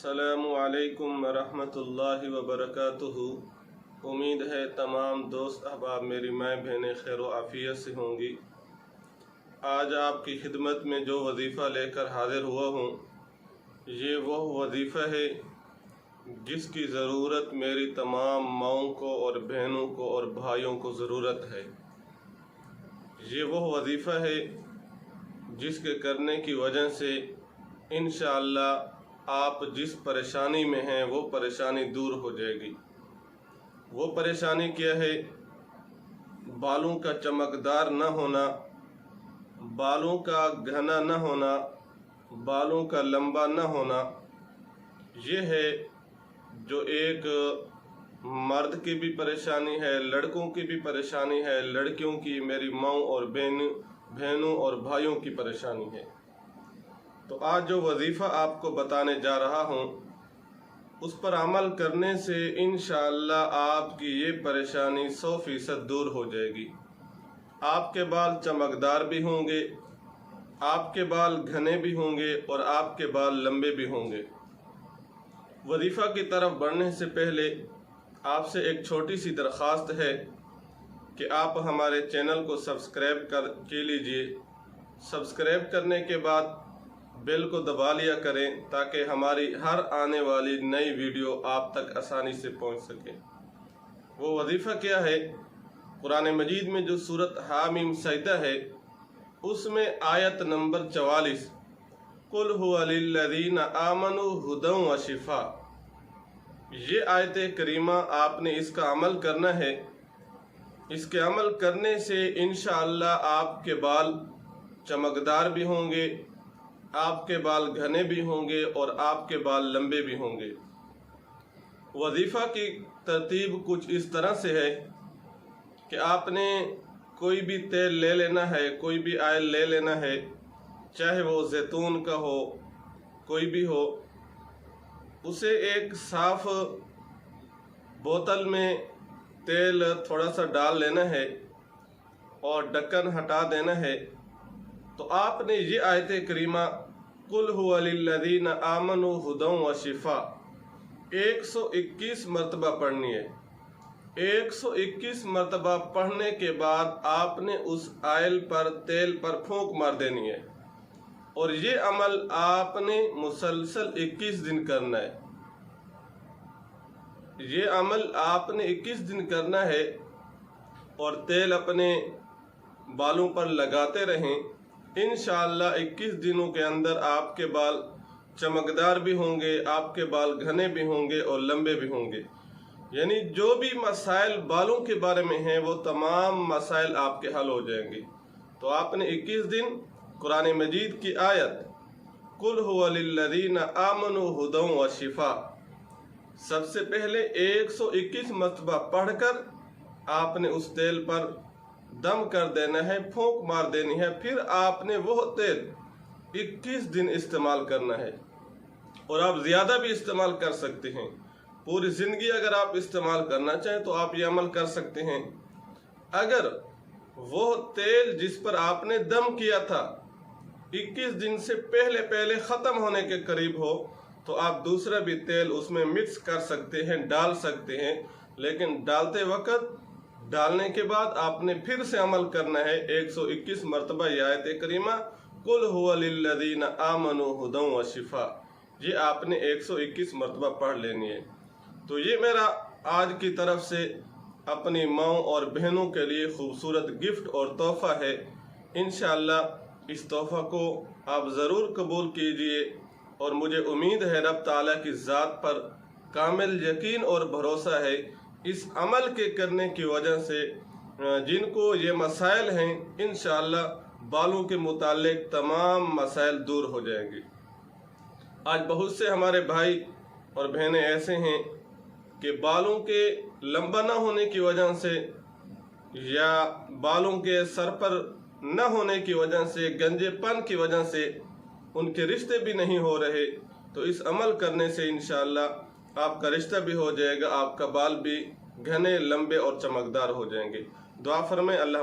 السلام علیکم ورحمۃ اللہ وبرکاتہ۔ امید ہے تمام دوست احباب میری مائیں بہنیں خیر و عافیت سے ہوں گی۔ آج آپ کی خدمت میں جو وظیفہ لے کر حاضر ہوا ہوں، یہ وہ وظیفہ ہے جس کی ضرورت میری تمام ماؤں کو اور بہنوں کو اور بھائیوں کو ضرورت ہے۔ یہ وہ وظیفہ ہے جس کے کرنے کی وجہ سے انشاءاللہ آپ جس پریشانی میں ہیں وہ پریشانی دور ہو جائے گی۔ وہ پریشانی کیا ہے؟ بالوں کا چمکدار نہ ہونا، بالوں کا گھنا نہ ہونا، بالوں کا لمبا نہ ہونا۔ یہ ہے جو ایک مرد کی بھی پریشانی ہے، لڑکوں کی بھی پریشانی ہے، لڑکیوں کی، میری ماؤں اور بہنوں اور بھائیوں کی پریشانی ہے۔ تو آج جو وظیفہ آپ کو بتانے جا رہا ہوں، اس پر عمل کرنے سے انشاءاللہ آپ کی یہ پریشانی 100% دور ہو جائے گی۔ آپ کے بال چمکدار بھی ہوں گے، آپ کے بال گھنے بھی ہوں گے اور آپ کے بال لمبے بھی ہوں گے۔ وظیفہ کی طرف بڑھنے سے پہلے آپ سے ایک چھوٹی سی درخواست ہے کہ آپ ہمارے چینل کو سبسکرائب کر لیجئے۔ سبسکرائب کرنے کے بعد بیل کو دبا لیا کریں تاکہ ہماری ہر آنے والی نئی ویڈیو آپ تک آسانی سے پہنچ سکے۔ وہ وظیفہ کیا ہے؟ قرآن مجید میں جو سورۃ حامیم سجدہ ہے، اس میں آیت نمبر 44 قُلْ هُوَ لِلَّذِينَ آمَنُوا هُدًى وَشِفَاءً، یہ آیت کریمہ آپ نے اس کا عمل کرنا ہے۔ اس کے عمل کرنے سے انشاءاللہ آپ کے بال چمکدار بھی ہوں گے، آپ کے بال گھنے بھی ہوں گے اور آپ کے بال لمبے بھی ہوں گے۔ وظیفہ کی ترتیب کچھ اس طرح سے ہے کہ آپ نے کوئی بھی تیل لے لینا ہے، کوئی بھی آئل لے لینا ہے، چاہے وہ زیتون کا ہو، کوئی بھی ہو۔ اسے ایک صاف بوتل میں تیل تھوڑا سا ڈال لینا ہے اور ڈھکن ہٹا دینا ہے۔ تو آپ نے یہ آیت کریمہ قُلْ هُوَ لِلَّذِينَ آمَنُوا هُدًى وَشِفَاءً 121 مرتبہ پڑھنی ہے۔ 121 مرتبہ پڑھنے کے بعد آپ نے اس آئل پر، تیل پر پھونک مار دینی ہے اور یہ عمل آپ نے مسلسل 21 دن کرنا ہے۔ یہ عمل آپ نے 21 دن کرنا ہے اور تیل اپنے بالوں پر لگاتے رہیں۔ انشاءاللہ 21 دنوں کے اندر آپ کے بال چمکدار بھی ہوں گے، آپ کے بال گھنے بھی ہوں گے اور لمبے بھی ہوں گے۔ یعنی جو بھی مسائل بالوں کے بارے میں ہیں وہ تمام مسائل آپ کے حل ہو جائیں گے۔ تو آپ نے 21 دن قرآن مجید کی آیت قُلْ هُوَ لِلَّذِينَ آمَنُوا هُدًى وَشِفَاءً سب سے پہلے 121 مرتبہ پڑھ کر آپ نے اس تیل پر دم کر دینا ہے، پھونک مار دینی ہے۔ پھر آپ نے وہ تیل 21 دن استعمال کرنا ہے اور آپ زیادہ بھی استعمال کر سکتے ہیں۔ پوری زندگی اگر آپ استعمال کرنا چاہیں تو آپ یہ عمل کر سکتے ہیں۔ اگر وہ تیل جس پر آپ نے دم کیا تھا 21 دن سے پہلے ختم ہونے کے قریب ہو تو آپ دوسرا بھی تیل اس میں مکس کر سکتے ہیں، ڈال سکتے ہیں، لیکن ڈالتے وقت، ڈالنے کے بعد آپ نے پھر سے عمل کرنا ہے 121 مرتبہ یہ آیت کریمہ قُلْ هُوَ لِلَّذِينَ آمَنُوا هُدًى وَشِفَاءً یہ آپ نے 121 مرتبہ پڑھ لینی ہے۔ تو یہ میرا آج کی طرف سے اپنی ماؤں اور بہنوں کے لیے خوبصورت گفٹ اور تحفہ ہے۔ انشاءاللہ اس تحفہ کو آپ ضرور قبول کیجئے اور مجھے امید ہے رب تعالیٰ کی ذات پر کامل یقین اور بھروسہ ہے، اس عمل کے کرنے کی وجہ سے جن کو یہ مسائل ہیں انشاءاللہ بالوں کے متعلق تمام مسائل دور ہو جائیں گے۔ آج بہت سے ہمارے بھائی اور بہنیں ایسے ہیں کہ بالوں کے لمبا نہ ہونے کی وجہ سے یا بالوں کے سر پر نہ ہونے کی وجہ سے، گنجے پن کی وجہ سے ان کے رشتے بھی نہیں ہو رہے۔ تو اس عمل کرنے سے انشاءاللہ آپ کا رشتہ بھی ہو جائے گا، آپ کا بال بھی گھنے، لمبے اور چمکدار ہو جائیں گے۔ دعا فرمائیں اللہ